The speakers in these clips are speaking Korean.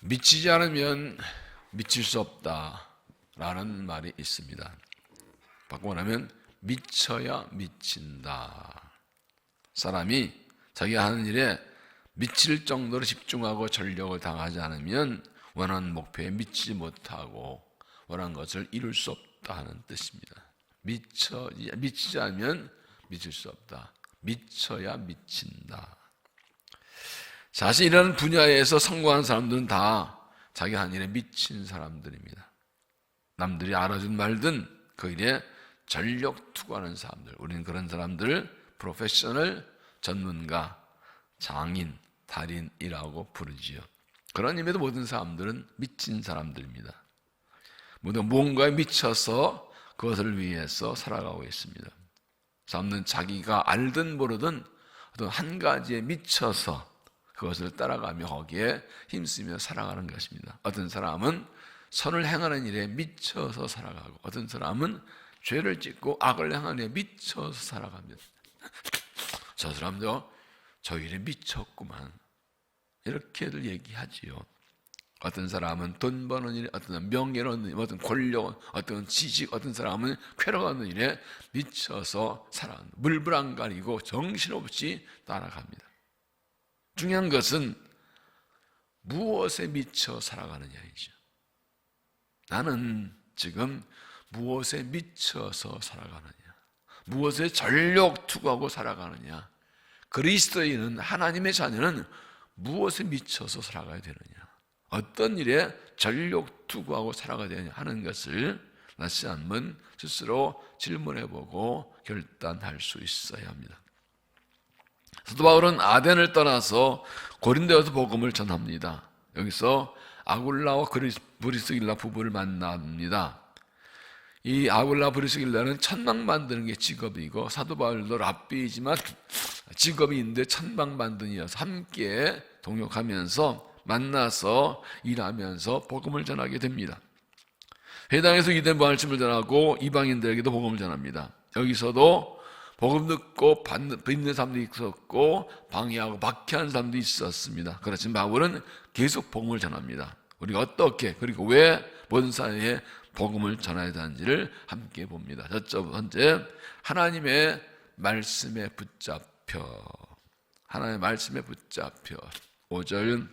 미치지 않으면 미칠 수 없다라는 말이 있습니다. 바꿔 말하면 미쳐야 미친다. 사람이 자기가 하는 일에 미칠 정도로 집중하고 전력을 다하지 않으면 원하는 목표에 미치지 못하고 원하는 것을 이룰 수 없다 하는 뜻입니다. 미치지 않으면 미칠 수 없다. 미쳐야 미친다. 사실 이런 분야에서 성공한 사람들은 다 자기 한 일에 미친 사람들입니다. 남들이 알아준 말든 그 일에 전력 투구하는 사람들, 우리는 그런 사람들을 프로페셔널, 전문가, 장인, 달인이라고 부르지요. 그런 의미에도 모든 사람들은 미친 사람들입니다. 모두 무언가에 미쳐서 그것을 위해서 살아가고 있습니다. 사람은 자기가 알든 모르든 어떤 한 가지에 미쳐서 그것을 따라가며 거기에 힘쓰며 살아가는 것입니다. 어떤 사람은 선을 행하는 일에 미쳐서 살아가고 어떤 사람은 죄를 짓고 악을 행하는 일에 미쳐서 살아갑니다. 저 사람도 저 일에 미쳤구만 이렇게들 얘기하지요. 어떤 사람은 돈 버는 일, 어떤 사람은 명예를 얻는 일, 어떤 권력, 어떤 지식, 어떤 사람은 쾌락 얻는 일에 미쳐서 살아갑니다. 물불 안 가리고 정신없이 따라갑니다. 중요한 것은 무엇에 미쳐 살아가느냐이죠. 나는 지금 무엇에 미쳐서 살아가느냐, 무엇에 전력 투구하고 살아가느냐. 그리스도인은, 하나님의 자녀는 무엇에 미쳐서 살아가야 되느냐, 어떤 일에 전력 투구하고 살아가야 되느냐 하는 것을 다시 한번 스스로 질문해보고 결단할 수 있어야 합니다. 사도 바울은 아덴을 떠나서 고린도에서 복음을 전합니다. 여기서 아굴라와 브리스길라 부부를 만납니다. 이 아굴라 브리스길라는 천막 만드는 게 직업이고 사도 바울도 랍비이지만 직업이 있는데 천막 만드니여서 함께 동역하면서 만나서 일하면서 복음을 전하게 됩니다. 회당에서 유대 말씀을 전하고 이방인들에게도 복음을 전합니다. 여기서도 복음 듣고 믿는 사람도 있었고 방해하고 박해하는 사람도 있었습니다. 그렇지만 바울은 계속 복음을 전합니다. 우리가 어떻게 그리고 왜 모든 사회에 복음을 전해야 하는지를 함께 봅니다. 첫 번째, 하나님의 말씀에 붙잡혀. 하나님의 말씀에 붙잡혀. 5절,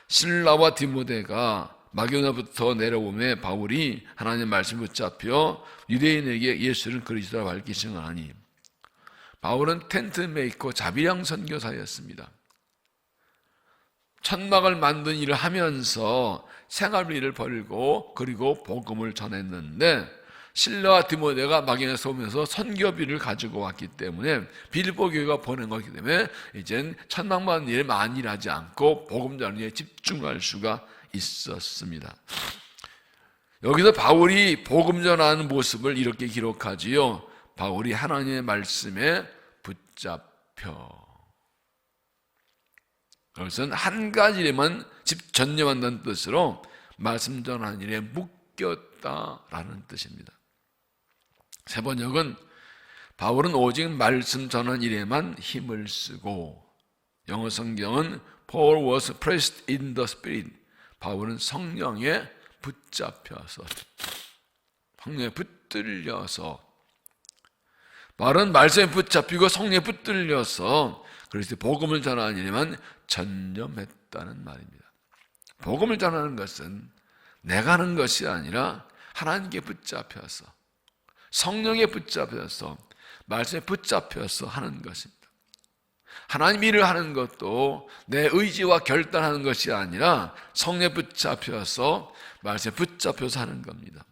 실라와 디모데가 마게도냐부터 내려오매 바울이 하나님의 말씀에 붙잡혀 유대인에게 예수를 그리스도라 밝히 증언하니. 바울은 텐트 메이커 자비량 선교사였습니다. 천막을 만든 일을 하면서 생활비를 벌고 그리고 복음을 전했는데 실라와 디모데가 마게도냐에서 오면서 선교비를 가지고 왔기 때문에 빌보 교회가 보낸 것이기 때문에 이젠 천막 만든 일에 많이 일하지 않고 복음 전하는 일에 집중할 수가 있었습니다. 여기서 바울이 복음 전하는 모습을 이렇게 기록하지요. 바울이 하나님의 말씀에 붙잡혀. 그것은 한 가지 일에만 전념한다는 뜻으로 말씀 전하는 일에 묶였다라는 뜻입니다. 세 번역은 바울은 오직 말씀 전하는 일에만 힘을 쓰고, 영어 성경은 Paul was pressed in the Spirit. 바울은 성령에 붙잡혀서, 성령에 붙들려서, 바울은 말씀에 붙잡히고 성령에 붙들려서 그래서 복음을 전하는 일에만 전념했다는 말입니다. 복음을 전하는 것은 내가 하는 것이 아니라 하나님께 붙잡혀서 성령에 붙잡혀서 말씀에 붙잡혀서 하는 것입니다. 하나님 일을 하는 것도 내 의지와 결단하는 것이 아니라 성령에 붙잡혀서 말씀에 붙잡혀서 하는 겁니다.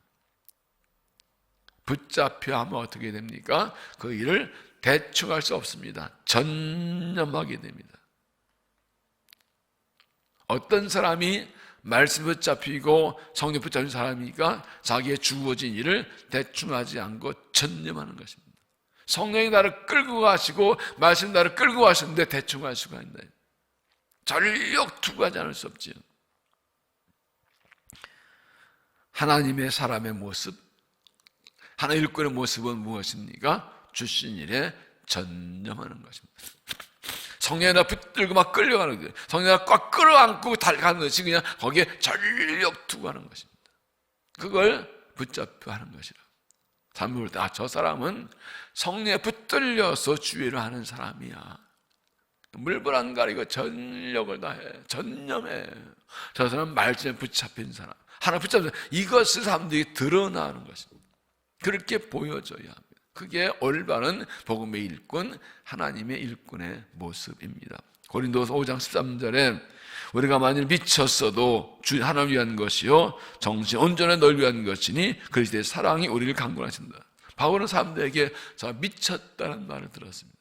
붙잡혀 하면 어떻게 됩니까? 그 일을 대충 할 수 없습니다. 전념하게 됩니다. 어떤 사람이 말씀에 붙잡히고 성령에 붙잡힌 사람이니까 자기의 주어진 일을 대충 하지 않고 전념하는 것입니다. 성령이 나를 끌고 가시고 말씀이 나를 끌고 가시는데 대충 할 수가 있나요? 전력 투구하지 않을 수 없지요. 하나님의 사람의 모습, 하나님 일꾼의 모습은 무엇입니까? 주신 일에 전념하는 것입니다. 성령에 나 붙들고 막 끌려가는 거예요. 성령에 꽉 끌어안고 달가는 것이 그냥 거기에 전력 투구하는 것입니다. 그걸 붙잡혀 하는 것이라. 잘못 볼 때, 저 사람은 성령에 붙들려서 주의를 하는 사람이야. 물불 안 가리고 전력을 다해, 전념해. 저 사람은 말씀에 붙잡힌 사람, 하나 붙잡힌 사람. 이것을 사람들이 드러나는 것입니다. 그렇게 보여져야 합니다. 그게 올바른 복음의 일꾼, 하나님의 일꾼의 모습입니다. 고린도서 5장 13절에 우리가 만일 미쳤어도 주 하나님을 위한 것이요 정신 온전한 널 위한 것이니 그리스도의 사랑이 우리를 강권하신다. 바울은 사람들에게 미쳤다는 말을 들었습니다.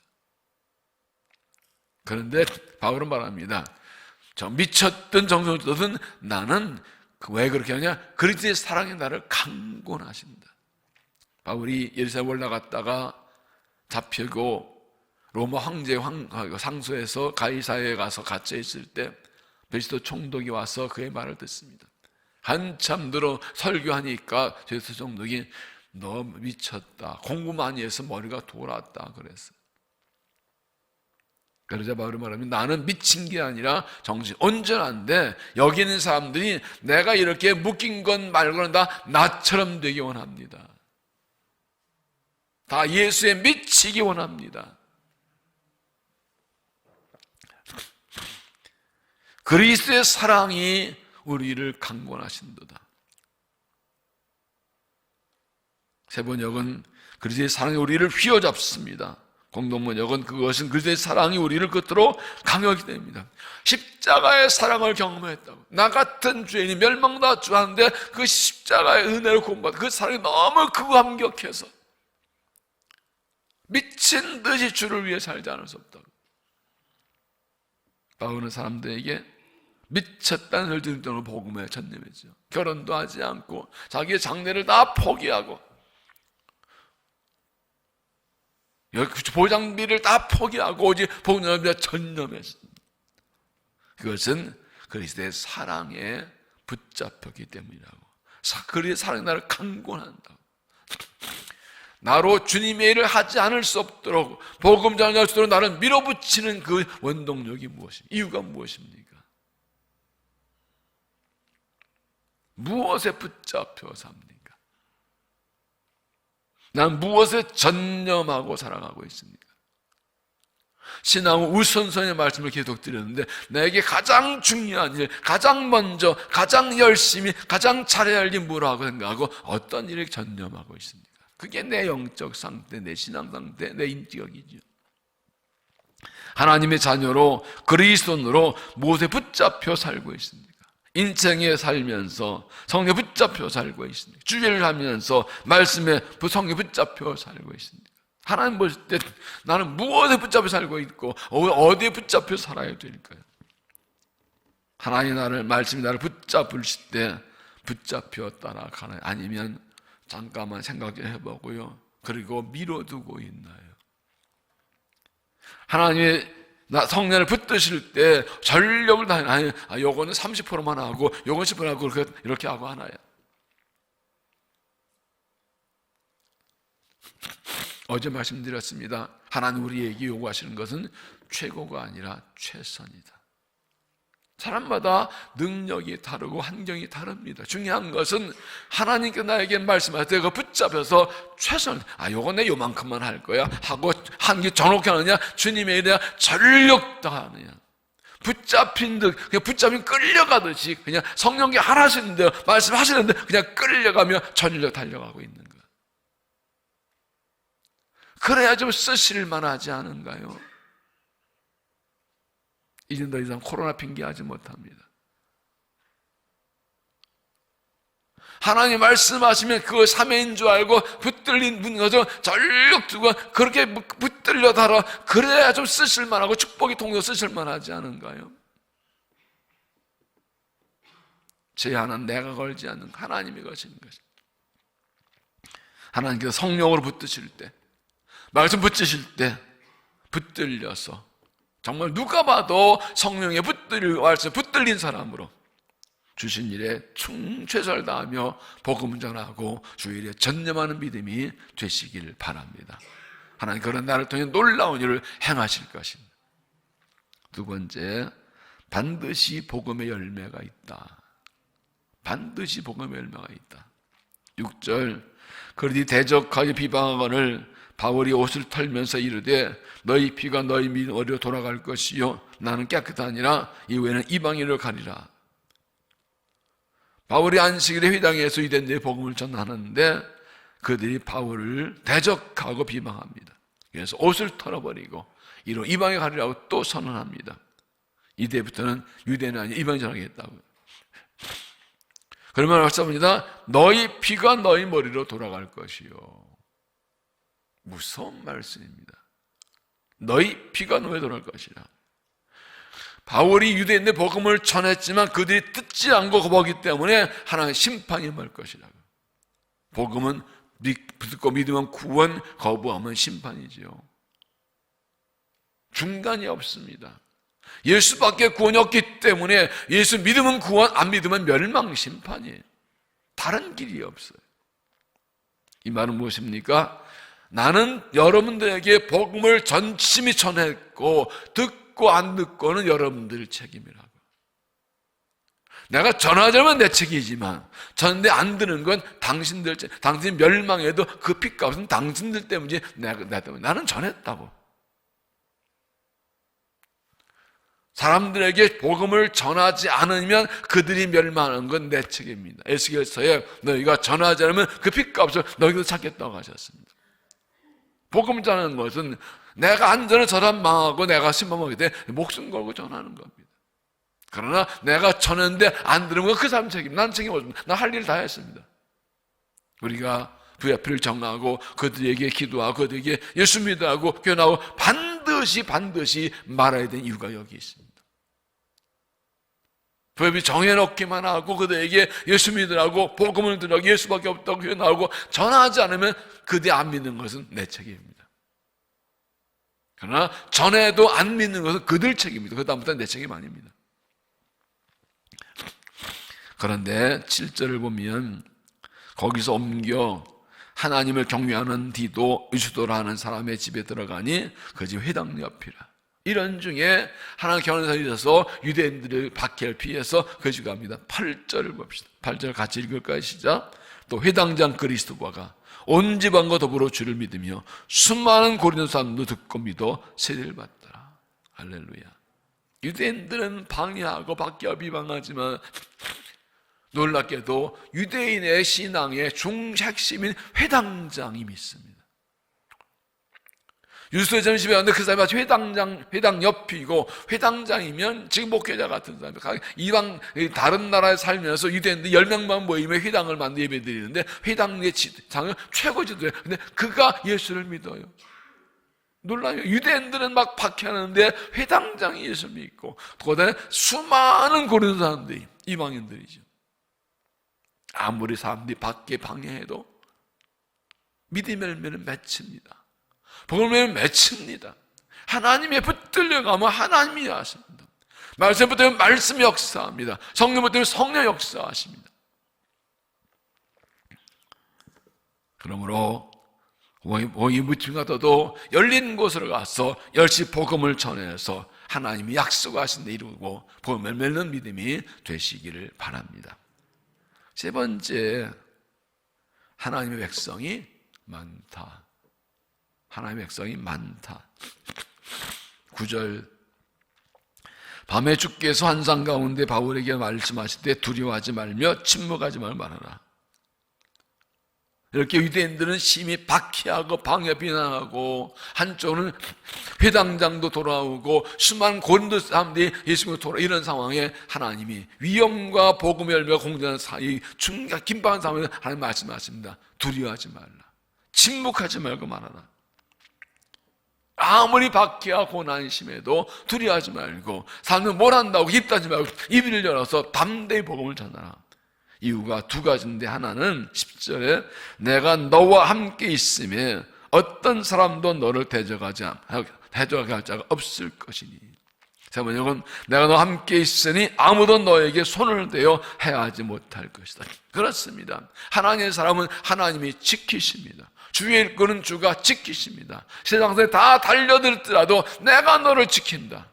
그런데 바울은 말합니다. 미쳤든 정신없든 나는 왜 그렇게 하냐? 그리스도의 사랑이 나를 강권하신다. 바울이 예루살렘 올라갔다가 잡히고 로마 황제 상소에서 가이사야에 가서 갇혀 있을 때 베리스도 총독이 와서 그의 말을 듣습니다. 한참 들어 설교하니까 베리스도 총독이 너 미쳤다, 공부 많이 해서 머리가 돌았다 그랬어요. 그러자 바울이 말하면 나는 미친 게 아니라 정신 온전한데 여기 있는 사람들이 내가 이렇게 묶인 것 말고는 다 나처럼 되기 원합니다. 다 예수에 미치기 원합니다. 그리스도의 사랑이 우리를 강권하신도다. 세 번역은 그리스도의 사랑이 우리를 휘어잡습니다. 공동번역은 그것은 그리스도의 사랑이 우리를 끝으로 강하게 됩니다. 십자가의 사랑을 경험했다고. 나 같은 죄인이 멸망다 주하는데 그 십자가의 은혜를 구원받아 그 사랑이 너무 크고 감격해서 미친 듯이 주를 위해 살지 않을 수 없다고. 바울은 사람들에게 미쳤다는 소리를 들을 정도로 복음에 전념했죠. 결혼도 하지 않고 자기의 장래를 다 포기하고 보장비를 다 포기하고 오직 복음에 전념했습니다. 그것은 그리스도의 사랑에 붙잡혔기 때문이라고. 그리스도의 사랑이 나를 강권한다고. 나로 주님의 일을 하지 않을 수 없도록 복음 전할 수 있도록 나를 밀어붙이는 그 원동력이 무엇입니까? 이유가 무엇입니까? 무엇에 붙잡혀 삽니까? 난 무엇에 전념하고 살아가고 있습니까? 신앙은 우선순위의 말씀을 계속 드렸는데 내게 가장 중요한 일, 가장 먼저, 가장 열심히, 가장 잘해야 할 일이 뭐라고 생각하고 어떤 일에 전념하고 있습니까? 그게 내 영적 상태, 내 신앙 상태, 내 인격이죠. 하나님의 자녀로 그리스도인으로 무엇에 붙잡혀 살고 있습니까? 인생에 살면서 성령에 붙잡혀 살고 있습니까? 주의를 하면서 말씀에 성령에 붙잡혀 살고 있습니까? 하나님 보실 때 나는 무엇에 붙잡혀 살고 있고 어디에 붙잡혀 살아야 될까요? 하나님 나를 말씀이 나를 붙잡으실 때 붙잡혀 따라가나요? 아니면 잠깐만 생각 좀 해보고요. 그리고 미뤄두고 있나요? 하나님의 성령을 붙드실 때 전력을 다하나요? 요거는 30%만 하고 요건 10% 하고 이렇게 하고 하나요? 어제 말씀드렸습니다. 하나님 우리에게 요구하시는 것은 최고가 아니라 최선이다. 사람마다 능력이 다르고 환경이 다릅니다. 중요한 것은 하나님께 나에게 말씀하실 때 그 붙잡혀서 최선, 요건 내 요만큼만 할 거야 하고 한 게 정확히 하느냐, 주님의 일에 전력 다하느냐. 붙잡힌 듯, 그냥 붙잡힌 끌려가듯이 그냥 성령께 하나시는데 말씀하시는데 그냥 끌려가며 전력 달려가고 있는 거야. 그래야 좀 쓰실만 하지 않은가요? 이제 더 이상 코로나 핑계하지 못합니다. 하나님 말씀하시면 그거 3회인 줄 알고 붙들린 분 거죠. 전력 두고 그렇게 붙들려 달아. 그래야 좀 쓰실만하고 축복이 통로 쓰실만하지 않은가요? 제한은 내가 걸지 않는 하나님이 거시는 것입니다. 하나님께서 성령으로 붙드실 때, 말씀 붙이실 때 붙들려서 정말 누가 봐도 성령에 붙들린 사람으로 주신 일에 최선을 다하며 복음 전하고 주 일에 전념하는 믿음이 되시길 바랍니다. 하나님 그런 나를 통해 놀라운 일을 행하실 것입니다. 두 번째, 반드시 복음의 열매가 있다. 반드시 복음의 열매가 있다. 6절, 그러니 대적하여 비방하거늘 바울이 옷을 털면서 이르되 너희 피가 너희 머리로 돌아갈 것이요 나는 깨끗하니라 이후에는 이방인으로 가리라. 바울이 안식일에 회당에서 유대인들의 복음을 전하는데 그들이 바울을 대적하고 비방합니다. 그래서 옷을 털어버리고 이로 이방에 가리라고 또 선언합니다. 이때부터는 유대인이 아니라 이방인 전하겠다고. 그러면 말씀합니다. 너희 피가 너희 머리로 돌아갈 것이요. 무서운 말씀입니다. 너희 피가 너희 돌아갈 것이라. 바울이 유대인의 복음을 전했지만 그들이 듣지 않고 거부하기 때문에 하나님의 심판이 임할 것이라고. 복음은 듣고 믿으면 구원, 거부하면 심판이지요. 중간이 없습니다. 예수밖에 구원이 없기 때문에 예수 믿으면 구원, 안 믿으면 멸망, 심판이에요. 다른 길이 없어요. 이 말은 무엇입니까? 나는 여러분들에게 복음을 전심히 전했고 듣고 안 듣고는 여러분들 책임이라고. 내가 전하자면 내 책임이지만 전하는데 안 드는 건 당신들 책임. 당신 멸망해도 그 핏값은 당신들 때문이지 내 때문에. 나는 전했다고. 사람들에게 복음을 전하지 않으면 그들이 멸망하는 건 내 책임입니다. 에스겔서에 너희가 전하지 않으면 그 핏값을 너희도 찾겠다고 하셨습니다. 복음 전하는 것은 내가 안 전해 저 사람 망하고 내가 심판하게 돼 목숨 걸고 전하는 겁니다. 그러나 내가 전했는데 안 들으면 그 사람 책임, 난 책임 없습니다. 난 할 일 다 했습니다. 우리가 VIP를 정하고 그들에게 기도하고 그들에게 예수 믿으라고 교훈하고 반드시 말해야 되는 이유가 여기 있습니다. VIP 정해놓기만 하고 그들에게 예수 믿으라고 복음을 들으라고 예수밖에 없다고 교훈하고 전하지 않으면 그들이 안 믿는 것은 내 책임입니다. 그러나 전해도 안 믿는 것은 그들 책임입니다. 그 다음부터는 내 책임 아닙니다. 그런데 7절을 보면 거기서 옮겨 하나님을 경외하는 디도 의수도라 하는 사람의 집에 들어가니 그 집 회당 옆이라. 이런 중에 하나님 경외하는 사람이 있어서 유대인들의 박해를 피해서 그 집에 갑니다. 8절을 봅시다. 8절 같이 읽을까요? 시작. 또 회당장 그리스도바가 온 집안과 더불어 주를 믿으며 수많은 고린도 사람도 듣고 믿어 세례를 받더라. 할렐루야. 유대인들은 방해하고 박해하고 비방하지만 놀랍게도 유대인의 신앙의 핵심인 회당장이 믿습니다. 유수의 집에 갔는데 그 사람이 회당 옆이고, 회당장이면 지금 목회자 같은 사람이 이방 다른 나라에 살면서 유대인들 10명만 모이면 회당을 만들어 예배 드리는데 회당의 장은 최고 지도예요. 근데 그가 예수를 믿어요. 놀라요. 유대인들은 막 박해하는데 회당장이 예수를 믿고, 그다음에 수많은 고린도 사람들이 이방인들이죠. 아무리 사람들이 밖에 방해해도 믿음의 열매는 맺힙니다. 복음을 맺힙니다. 하나님의 붙들려 가면 하나님이 하십니다. 말씀 붙들면 말씀이 역사합니다. 성령 붙들면 성령 역사하십니다. 그러므로 이 무침 같아도 열린 곳으로 가서 열심히 복음을 전해서 하나님이 약속하신 데 이루고 복음을 맺는 믿음이 되시기를 바랍니다. 세 번째, 하나님의 백성이 많다. 하나님의 백성이 많다. 9절, 밤에 주께서 환상 가운데 바울에게 말씀하실 때 두려워하지 말며 침묵하지 말고 말하라. 이렇게 유대인들은 심히 박해하고 방해 비난하고, 한쪽은 회당장도 돌아오고 수많은 고린도 사람들이 예수님을 돌아, 이런 상황에 하나님이 위험과 복음의 열매가 공존하는 사이 긴박한 상황에서 하나님 말씀하십니다. 두려워하지 말라. 침묵하지 말고 말하라. 아무리 박해와 고난이 심해도 두려워하지 말고, 사람들은 뭘 한다고 입다지 말고 입을 열어서 담대히 복음을 전하라. 이유가 두 가지인데, 하나는 10절에 내가 너와 함께 있으며 어떤 사람도 너를 대적하지 할 자가 없을 것이니. 세 번째는 내가 너와 함께 있으니 아무도 너에게 손을 대어 해하지 못할 것이다. 그렇습니다. 하나님의 사람은 하나님이 지키십니다. 주의 일꾼은 주가 지키십니다. 세상에 다 달려들더라도 내가 너를 지킨다.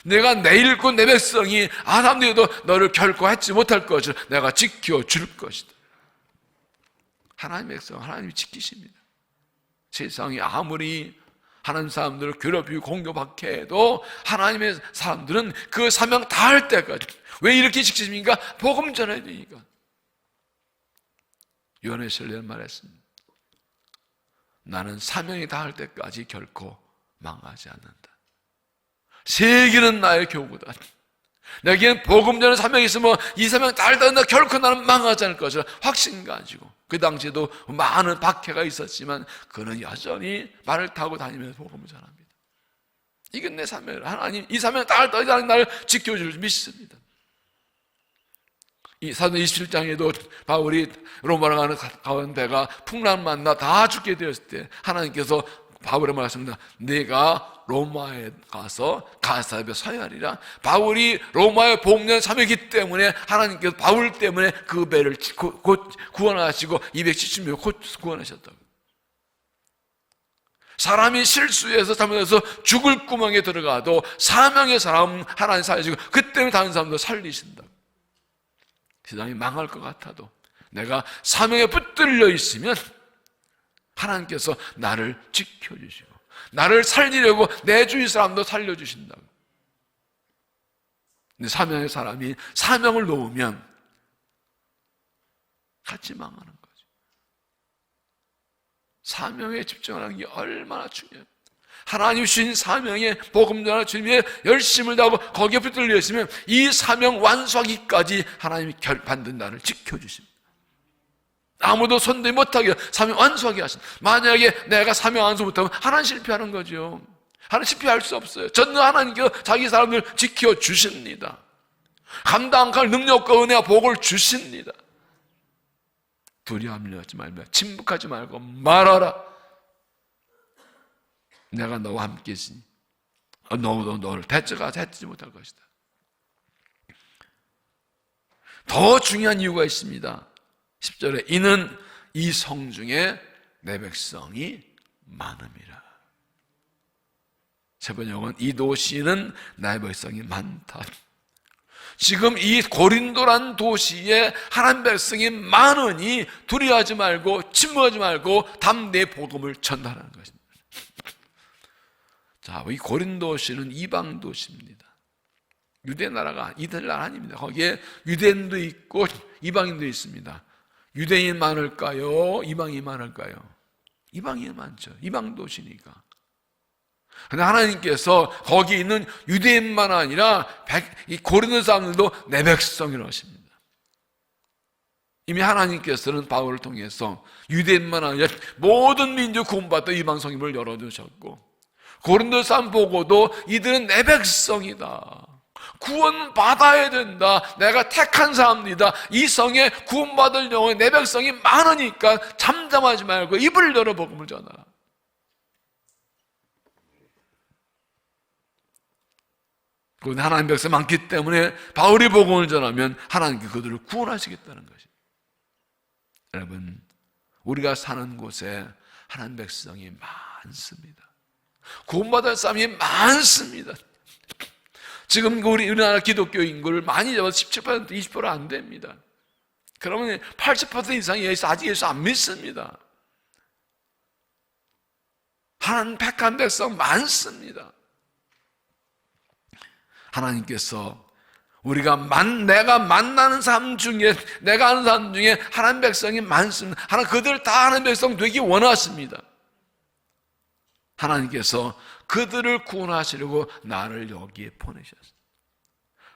내가 내 일꾼 내 백성이 아람들도 너를 결코 하지 못할 것을 내가 지켜줄 것이다. 하나님의 백성 하나님이 지키십니다. 세상이 아무리 하나님 사람들을 괴롭히고 공격받게 해도 하나님의 사람들은 그 사명 다할 때까지. 왜 이렇게 지키십니까? 복음 전해야 되니까. 요한의 설례는 말했습니다. 나는 사명이 다할 때까지 결코 망하지 않는다. 세계는 나의 교구다. 내게는 복음 전의 사명이 있으면 이 사명 다할 때는 결코 나는 망하지 않을 것이라 확신 가지고, 그 당시에도 많은 박해가 있었지만 그는 여전히 말을 타고 다니면서 복음을 전합니다. 이건 내 사명이라. 하나님 이 사명 다할 때까지 나를 지켜줄 줄 믿습니다. 이 사도행 27장에도 바울이 로마로 가는 배가 풍랑 만나 다 죽게 되었을 때 하나님께서 바울의 말씀입니다. 내가 로마에 가서 가사에 서야 하리라. 바울이 로마의 복음전 사명이기 때문에 하나님께서 바울 때문에 그 배를 곧 구원하시고 270명 곧 구원하셨다고. 사람이 실수해서 잘못해서 죽을 구멍에 들어가도 사명의 사람 하나님 살리시고 그 때문에 다른 사람도 살리신다고. 세상이 망할 것 같아도 내가 사명에 붙들려 있으면 하나님께서 나를 지켜주시고 나를 살리려고 내 주위 사람도 살려주신다고. 근데 사명의 사람이 사명을 놓으면 같이 망하는 거죠. 사명에 집중하는 게 얼마나 중요해요. 하나님 주신 사명에 복음 전하는 주님의 열심을 다하고 거기에 붙들려 있으면 이 사명 완수하기까지 하나님이 반드시 나를 지켜주십니다. 아무도 손대지 못하게 사명 완수하게 하십니다. 만약에 내가 사명 완수 못하면 하나님 실패하는 거죠. 하나님 실패할 수 없어요. 전능 하나님께서 자기 사람들 지켜주십니다. 감당할 능력과 은혜와 복을 주십니다. 두려움을 하지 말며 침묵하지 말고 말하라. 내가 너와 함께 있으니 너도 너를 대적하지 못할 것이다. 더 중요한 이유가 있습니다. 10절에 이는 이 성 중에 내 백성이 많음이라. 세 번째 요건 이 도시는 나의 백성이 많다. 지금 이 고린도란 도시에 하나님 백성이 많으니 두려워하지 말고 침묵하지 말고 담대히 복음을 전달하는 것입니다. 자, 이 고린도시는 이방 도시입니다. 유대 나라가 이들 나라 아닙니다. 거기에 유대인도 있고 이방인도 있습니다. 유대인 많을까요? 이방인이 많을까요? 이방인이 많죠. 이방 도시니까. 그런데 하나님께서 거기 있는 유대인만 아니라 이 고린도 사람들도 내 백성이라고 하십니다. 이미 하나님께서는 바울을 통해서 유대인만 아니라 모든 민족 구원받던 이방 성임을 열어주셨고 고린도 사람 보고도 이들은 내 백성이다. 구원받아야 된다. 내가 택한 사람들이다. 이 성에 구원받을 영혼의 내 백성이 많으니까 잠잠하지 말고 입을 열어 복음을 전하라. 그런데 하나님 백성 많기 때문에 바울이 복음을 전하면 하나님께 그들을 구원하시겠다는 것입니다. 여러분, 우리가 사는 곳에 하나님 백성이 많습니다. 구원받을 사람이 많습니다. 지금 우리나라 기독교 인구를 많이 잡아서 17%, 20% 안 됩니다. 그러면 80% 이상이 아직 예수 안 믿습니다. 하나님 택한 백성 많습니다. 하나님께서 내가 만나는 사람 중에, 내가 아는 사람 중에 하나님 백성이 많습니다. 그들 다 하나님 백성 되기 원하십니다. 하나님께서 그들을 구원하시려고 나를 여기에 보내셨습니다.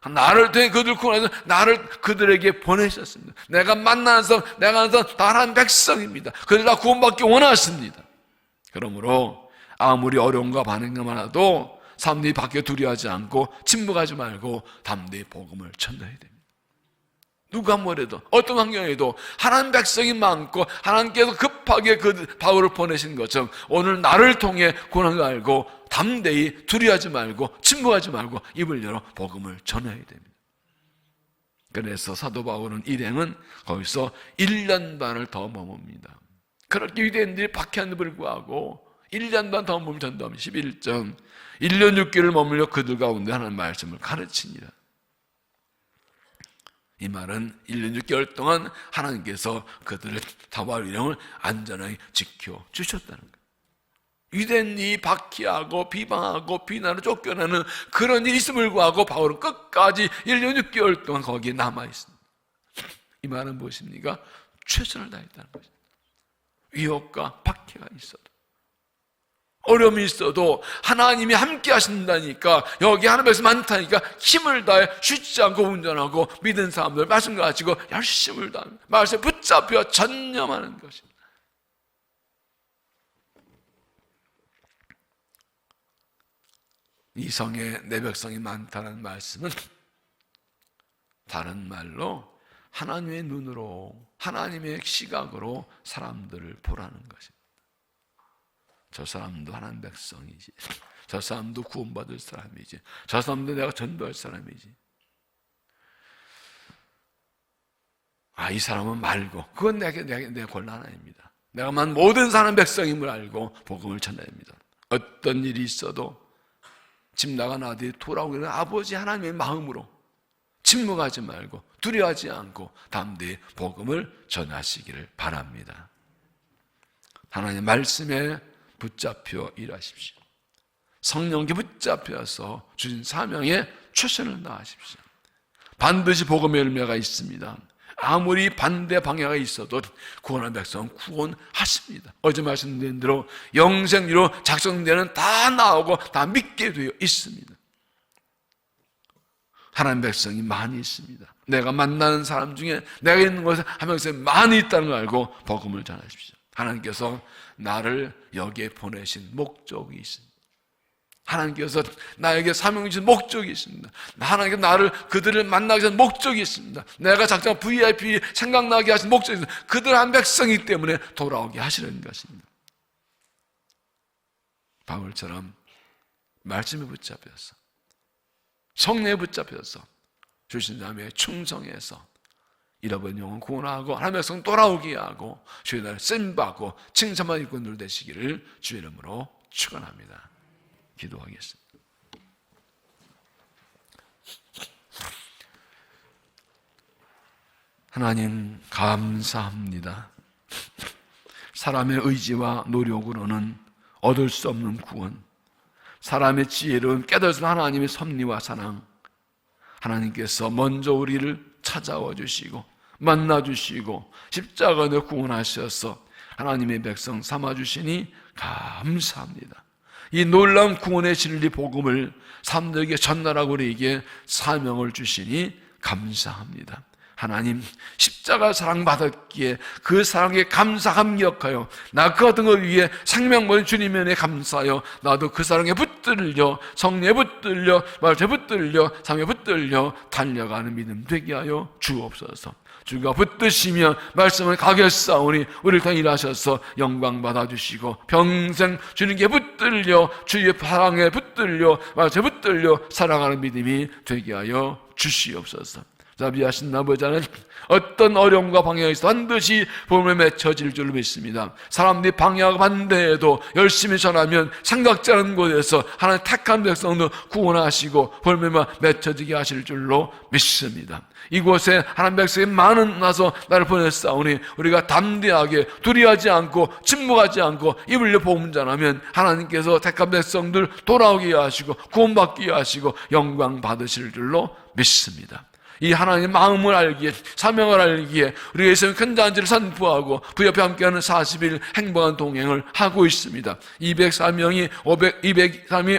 나를 통해 그들을 구원해서 나를 그들에게 보내셨습니다. 내가 만나는 사람, 내가 아는 사람 다 하나님 백성입니다. 그들 다 구원받기 원하십니다. 그러므로 아무리 어려움과 반응이 많아도 사람들이 밖에 두려워하지 않고 침묵하지 말고 담대히 복음을 전해야 됩니다. 누가 뭐래도 어떤 환경에도 하나님 백성이 많고 하나님께서 급하게 그 바울을 보내신 것처럼 오늘 나를 통해 구원을 알고 담대히 두려워하지 말고 침묵하지 말고 입을 열어 복음을 전해야 됩니다. 그래서 사도 바울은 일행은 거기서 1년 반을 더 머뭅니다. 그렇게 유대인들이 박해하는데 불구하고 1년 반 더 머물며 전도하면 11장 1년 6개월을 머물러 그들 가운데 하나님의 말씀을 가르치니라. 이 말은 1년 6개월 동안 하나님께서 그들의 다와 위령을 안전하게 지켜주셨다는 거예요. 유대인 이 박해하고 비방하고 비난을 쫓겨나는 그런 일이 있음을 구하고 바울은 끝까지 1년 6개월 동안 거기에 남아있습니다. 이 말은 무엇입니까? 최선을 다했다는 것입니다. 위협과 박해가 있어도, 어려움이 있어도 하나님이 함께 하신다니까, 여기 하나님의 말씀 많다니까 힘을 다해 쉬지 않고 운전하고 믿은 사람들 말씀 가지고 열심을 다하며 말씀에 붙잡혀 전념하는 것입니다. 이 성에 내 백성이 많다는 말씀은 다른 말로 하나님의 눈으로, 하나님의 시각으로 사람들을 보라는 것입니다. 저 사람도 하나님 백성이지, 저 사람도 구원받을 사람이지, 저 사람도 내가 전도할 사람이지. 이 사람은 말고, 그건 내 권한 아닙니다. 내가만 모든 사람 백성임을 알고 복음을 전해야 합니다. 어떤 일이 있어도 집 나간 아들이 돌아오고 있는 아버지 하나님의 마음으로 침묵하지 말고 두려워하지 않고 담대히 복음을 전하시기를 바랍니다. 하나님의 말씀에 붙잡혀 일하십시오. 성령께 붙잡혀서 주신 사명에 최선을 다하십시오. 반드시 복음의 열매가 있습니다. 아무리 반대 방향이 있어도 구원한 백성은 구원하십니다. 어제 말씀드린 대로 영생으로 작성되는 다 나오고 다 믿게 되어 있습니다. 하나님 백성이 많이 있습니다. 내가 만나는 사람 중에 내가 있는 곳에 한 명씩 많이 있다는 걸 알고 복음을 전하십시오. 하나님께서 나를 여기에 보내신 목적이 있습니다. 하나님께서 나에게 사명을 주신 목적이 있습니다. 하나님께서 나를, 그들을 만나기 위한 목적이 있습니다. 내가 작정 VIP 생각나게 하신 목적이 있습니다. 그들 한 백성이기 때문에 돌아오게 하시는 것입니다. 바울처럼 말씀에 붙잡혀서, 성령에 붙잡혀서 주신 자매에 충성해서 잃어버린 영혼 구원하고 하나님의 백성 돌아오게 하고 주의 나라를 쓰임받고 칭찬받는 일꾼들 되시기를 주의 이름으로 축원합니다. 기도하겠습니다. 하나님 감사합니다. 사람의 의지와 노력으로는 얻을 수 없는 구원, 사람의 지혜로운 깨달은 하나님의 섭리와 사랑, 하나님께서 먼저 우리를 찾아와 주시고 만나 주시고 십자가로 구원하셔서 하나님의 백성 삼아 주시니 감사합니다. 이 놀라운 구원의 진리 복음을 사람들에게 전달하고 우리에게 사명을 주시니 감사합니다. 하나님, 십자가 사랑받았기에 그 사랑에 감사함 기억하여 나 그 같은 것 위해 생명 버린 주님의 은혜에 감사하여 나도 그 사랑에 붙들려 성령에 붙들려 말씀에 붙들려 삶에 붙들려 달려가는 믿음 되게 하여 주옵소서. 주가 붙드시며 말씀을 가겠사오니 우리를 통해 일하셔서 영광 받아주시고 평생 주님께 붙들려 주의 사랑에 붙들려 말씀에 붙들려 살아가는 믿음이 되게 하여 주시옵소서. 자비하신 아버지 하나님, 어떤 어려움과 방향이 있어 반드시 복음에 맺혀질 줄로 믿습니다. 사람들이 방향과 반대해도 열심히 전하면 생각지 않은 곳에서 하나님 택한 백성도 구원하시고 복음에 맺혀지게 하실 줄로 믿습니다. 이곳에 하나님 백성이 많은 나서 나를 보냈사오니 우리가 담대하게 두려워하지 않고 침묵하지 않고 입을 여 복음 전하면 하나님께서 택한 백성들 돌아오게 하시고 구원받게 하시고 영광 받으실 줄로 믿습니다. 이 하나님의 마음을 알기에, 사명을 알기에 우리가 있으면 큰 잔치를 선포하고 그 옆에 함께하는 40일 행복한 동행을 하고 있습니다. 203명이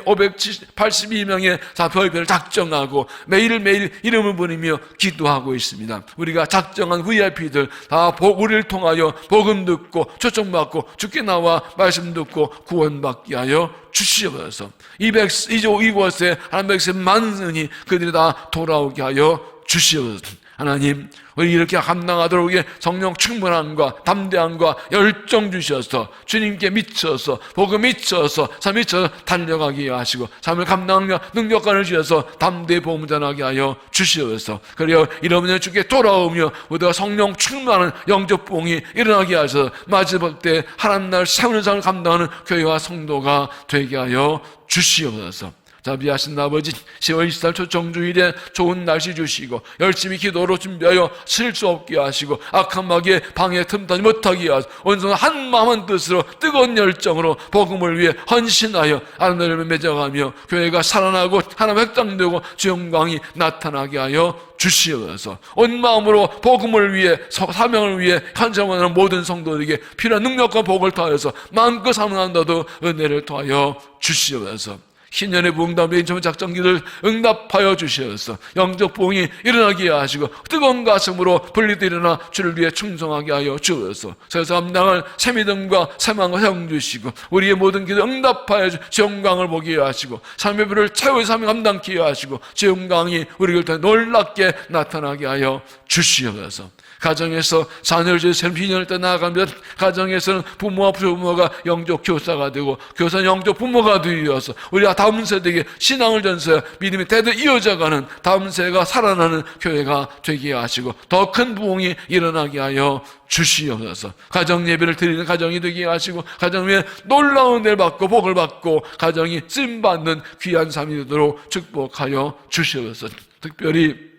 582명의 사표회를 작정하고 매일매일 이름을 부르며 기도하고 있습니다. 우리가 작정한 VIP들 다 우리를 통하여 복음 듣고 초청받고 주께 나와 말씀 듣고 구원받게 하여 주시옵소서. 이곳에 하나님 백성 많으니 그들이 다 돌아오게 하여 주시옵소서. 하나님, 우리 이렇게 감당하도록 성령 충만함과 담대함과 열정 주셔서 주님께 미쳐서 복음 미쳐서 삶 미쳐서 달려가게 하시고 삶을 감당하는 능력관을 주셔서 담대히 복음 전하게 하여 주시옵소서. 그리고 이러면 주께 돌아오며 우리가 성령 충만한 영적 부흥이 일어나게 하셔서 마지막 때 하나님 나라를 세우는 삶을 감당하는 교회와 성도가 되게 하여 주시옵소서. 자비하신 아버지, 10월 24일 초청주일에 좋은 날씨 주시고 열심히 기도로 준비하여 쉴 수 없게 하시고 악한 마귀의 방해 틈타지 못하게 하시고 온전한 한 마음 한 뜻으로 뜨거운 열정으로 복음을 위해 헌신하여 하나님을 맺어가며 교회가 살아나고 하나님 확장되고 주 영광이 나타나게 하여 주시옵소서. 온 마음으로 복음을 위해 사명을 위해 헌신하는 모든 성도들에게 필요한 능력과 복을 더하여서 마음껏 사명한다도 은혜를 더하여 주시옵소서. 신년의 부흥담 인천 작전기를 응답하여 주시옵소서. 영적 부흥이 일어나게 하시고 뜨거운 가슴으로 분리되 일어나 주를 위해 충성하게 하여 주옵소서. 그래서 감당할 새 믿음과 새 마음과 사용 주시고 우리의 모든 기도 응답하여 주 영광을 보게 하시고 삶의 불을 최후의 삶을 감당케 하시고 주 영광이 우리를 통해 놀랍게 나타나게 하여 주시옵소서. 가정에서 자녀를 주신 비전을 떠 나아가면 가정에서는 부모와 부모가 영적 교사가 되고 교사는 영적 부모가 되어서 우리가 다음 세대에게 신앙을 전수해 믿음의 대대 이어져가는 다음 세대가 살아나는 교회가 되게 하시고 더 큰 부흥이 일어나게 하여 주시옵소서. 가정 예배를 드리는 가정이 되게 하시고 가정 위에 놀라운 은혜를 받고 복을 받고 가정이 쓰임받는 귀한 삶이 되도록 축복하여 주시옵소서. 특별히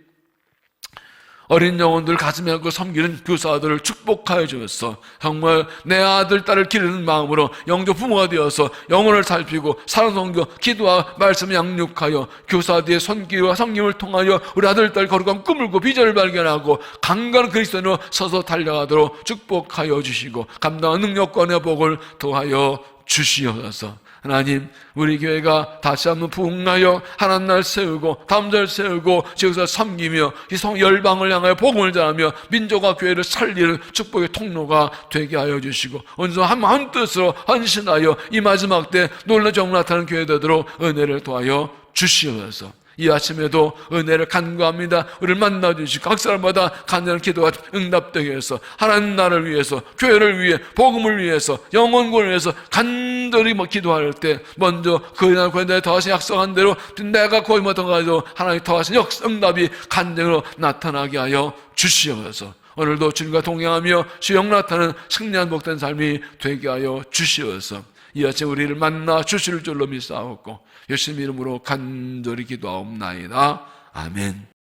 어린 영혼들 가슴에 안고 섬기는 교사들을 축복하여 주었어. 정말 내 아들, 딸을 기르는 마음으로 영적 부모가 되어서 영혼을 살피고 사랑 성교, 기도와 말씀을 양육하여 교사들의 손길과 성김을 통하여 우리 아들, 딸 거룩한 꿈을 꾸고 비전을 발견하고 강건한 그리스도인으로 서서 달려가도록 축복하여 주시고 감당한 능력과 내 복을 더하여 주시옵소서. 하나님, 우리 교회가 다시 한번 부흥하여 하나님 나라를 세우고 담대를 세우고 지역에서 섬기며 이 열방을 향하여 복음을 전하며 민족과 교회를 살리는 축복의 통로가 되게 하여 주시고 온전한 한 뜻으로 헌신하여 이 마지막 때 놀라운 정말 나타나는 교회 되도록 은혜를 도하여 주시옵소서. 이 아침에도 은혜를 간구합니다. 우리를 만나주시고 각 사람마다 간절한 기도가 응답되게 해서 하나님 나라를 위해서 교회를 위해 복음을 위해서 영혼을 위해서 간절히 기도할 때 먼저 그날 그날에 더하신 약속한 대로 내가 거의 못한 가지고 하나님 더하신 응답이 간증으로 나타나게 하여 주시옵소서. 오늘도 주님과 동행하며 주영 나타나는 승리한 복된 삶이 되게 하여 주시옵소서. 이 아침 우리를 만나 주실 줄로 믿사옵고 예수님 이름으로 간절히 기도하옵나이다. 아멘.